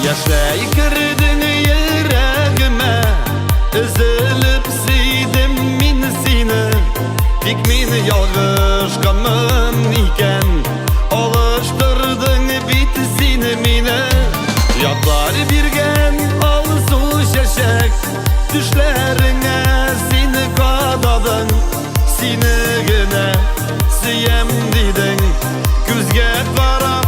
Yaşlay kirdin yüreğime, üzülüp siydim min seni. Pek meni yalgış kanmam iken, alıştırdın bit seni meni. Yatlar birgen alsu şeşek, düşlerine seni kadadın. Seni gene siyem dedin, gözge karab